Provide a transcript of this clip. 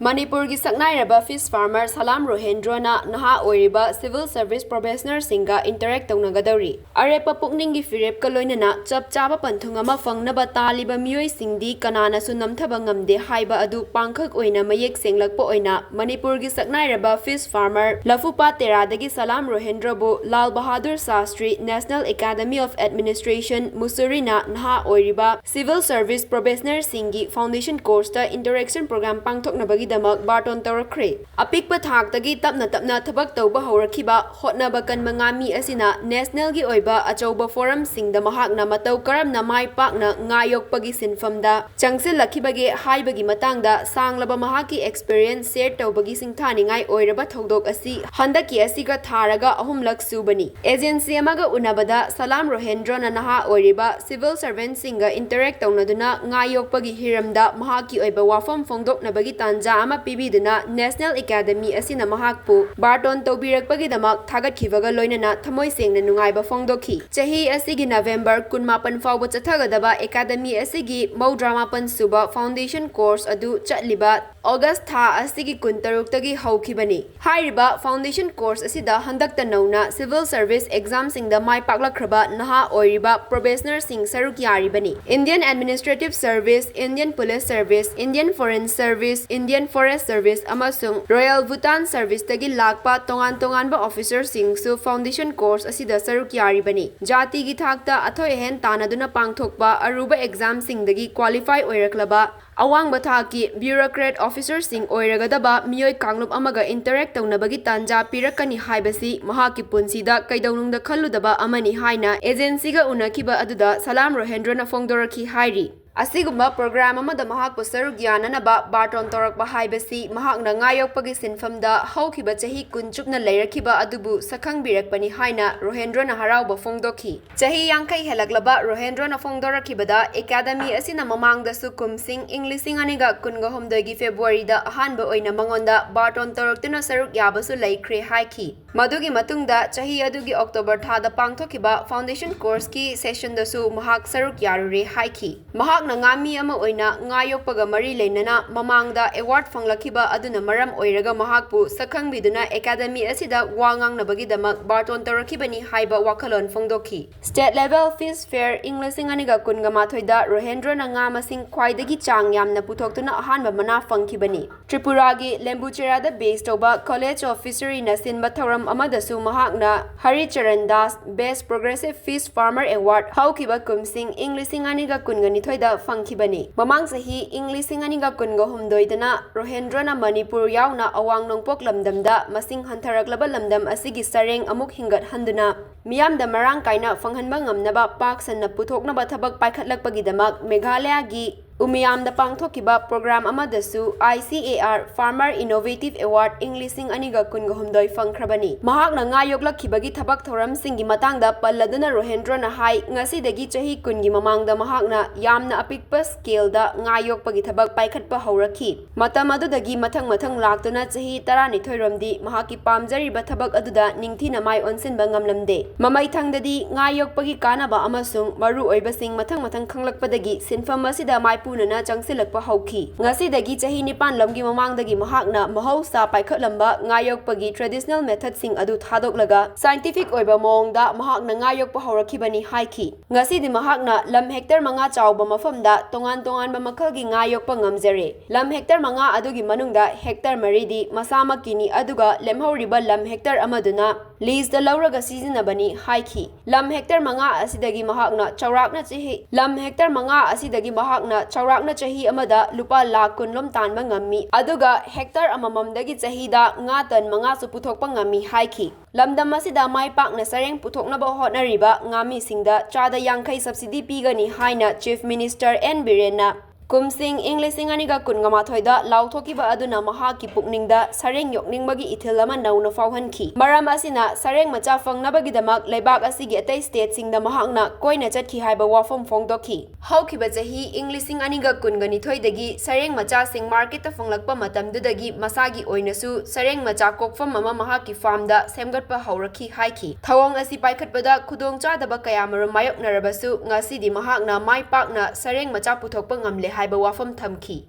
Manipurgi saknairaba fish farmer Salam Rohendro na Naha Oiriba civil service professional Singga interact Tougadouri. Arepa pukningi firep kaloinana chap chaba panthung ama fangnaba taliba mioi singdi kanana su namthaba ngamde haiba adu pangkhak oina mayek senglakpa oina Manipurgi saknairaba fish farmer Lafupa Teradagi Salam Rohendro bu Lal Bahadur Sastri National Academy of Administration Musurina Naha Oiriba civil service professional Singgi foundation course ta interaction program pangthoknabagi damak barton tawrakre apikpa thaktagi tapna thabak tawba haurakhiba hotnaba kanma ngami asina national gi oiba achauba forum singda mahakna matau karamna mai pakna ngayokpagi sinfamda changsilakibage haibagi matangda sanglaba mahaki experience share tawbagi singthani ngai oiraba thodok asi handaki asiga tharaga ahumlak subani agency amaga unabada Salam Rohendro na Naha Oiriba civil servant singa interact tawnaduna ngayokpagi hiramda mahaki oiba wafam fongdoknabagi tanja ama pibiduna National Academy asina mahakpu barton tawbirakpagidamak thagatkibaga loinana thamoi sengna nungaiba fongdokhi chahi asigi November 18 fawba chathagadaba Academy asigi maudramapan suba foundation course adu chatliba August tha asigi 16 tagi haukibani hairiba foundation course asida handakta nauna civil service exam singda mai paklakraba Naha Oiriba professional sing saruk yaribani Indian Administrative Service, Indian Police Service, Indian Foreign Service, Indian Forest Service amasung Royal Bhutan Service tagi lakpa tongan-tonganba officer singsu foundation course asida saruk yaribani jati gi thakta athoi hen tanaduna pangthokpa aruba exam singdagi qualify oiraklaba awang bathaki bureaucrat officer sing oiragadaba miyoi kanglop amaga interact tawnabagi tanja pirakani haibasi mahaki punsida kaidaunungda khalludaba amani haina agency ga unakiba aduda Salam Rohendro na fongdoraki hairi asigumba program amada mahakpu saruk yananaba barton torakba haibasi mahakna ngayokpagi sinfamda haukiba chahi kunchupna leirakhiba adubu sakhang birakpani haina Rohendro na harauba fongdokhi chahi yangkai helaklaba Rohendro na fongdorakibada academy asina mamangda su kumsing Englishing aniga kunga homdoigi February da ahanba oina mangonda barton toraktuna saruk yabasu laikre haiki madugi matungda chahi adugi October thada pangthokiba foundation course ki session da su mahak saruk yarure haiki mahak na ngami ama oina ngayokpaga mari leinana mamangda award fanglakhiba aduna maram oiraga mahakpu sakhangbiduna academy asida wangang nabagi damak barton tawrakibani haiba wakhalon fongdokhi state level fish fair Englishing aniga kunga mathoida Rohendro na nga masing khwaidagi chang yamna puthoktuna ahanba mana fangkhibani Tripuragi Lembucherada based over College of Fishery na sinba thoram amadasu mahakna Haricharan Das Best Progressive Fish Farmer Award haukiba kumsing Englishing aniga kunga nithoida fangkhibani mamang sahi Englishing aniga kunga humdoidana Rohendro na Manipur yauna awang nongpok lamdamda masing hantaraklaba lamdam asigi sareng amuk hingat handuna miyamda marang kaina fanghanba ngamnaba pak sanna puthoknaba thabak paikhatlakpagidamak Meghalaya gi Umiyamda pangthokiba program amadasu ICAR Farmer Innovative Award Englishing aniga kunga humdoi fangkhrabani mahakna ngayoklakhibagi thabak thoram singi matangda palladuna Rohendro na hai ngasidagi chahi kungi mamangda mahakna yamna apikpa scale da ngayokpagi thabak paikhatpa haurakhi matam adudagi mathang laktuna chahi 12 romdi mahaki pamjariba thabak aduda ningthina mai onsinba ngamlamde mamai thangdadi ngayokpagi kanaba amasung maru oibasing mathang khanglakpadagi sinfam asida mai punana changsilakpa hauki ngasidagi chahi 9 lamgi mamangdagi mahakna mahausa paikhatlamba ngayokpagi traditional method sing adu thadoklaga scientific oiba mongda mahakna ngayokpa haurakibani haiki ngasidi mahakna lam hectare 5 chawba mafamda tongan makhalgi ngayokpa ngamjare lam hectare 5 adugi manungda hectare 3 di masamakini aduga lemhauriba lam hectare amaduna lease da lauraga sizinabani haiki lam hectare 5 asidagi mahakna chawrakna chahi lam hectare 5 asidagi mahakna chawrakna chahi amada lupa lakh kunlom tanba ngami aduga hectare amamamdagi chahida nga tan 5 su puthokpa ngami haiki lamdam asida mai pakna sareng puthoknaba hotnariba ngami singda chada yangkhai subsidy pigani haina chief minister N Birena kumsing Englishing aniga kunga mathoida lauthokiba aduna mahaki pukningda sareng yokningbagi ithilama nauna fauhanki maram asina sareng macha fangnabagi damak leibak asigi atai state singda mahakna koina chathi haiba wafam fongdokhi haukiba jahi Englishing aniga kunga nithoidagi sareng macha sing market ta fanglakpa matamdudagi masagi oinasu sareng macha kokfam mama mahaki farm da semgatpa haurakhi haiki thawong asi paikhatpada khudongcha daba kayamarum mayok narabasu ngasidi mahakna mai pakna sareng macha puthokpa ngamle haiba wafam thamki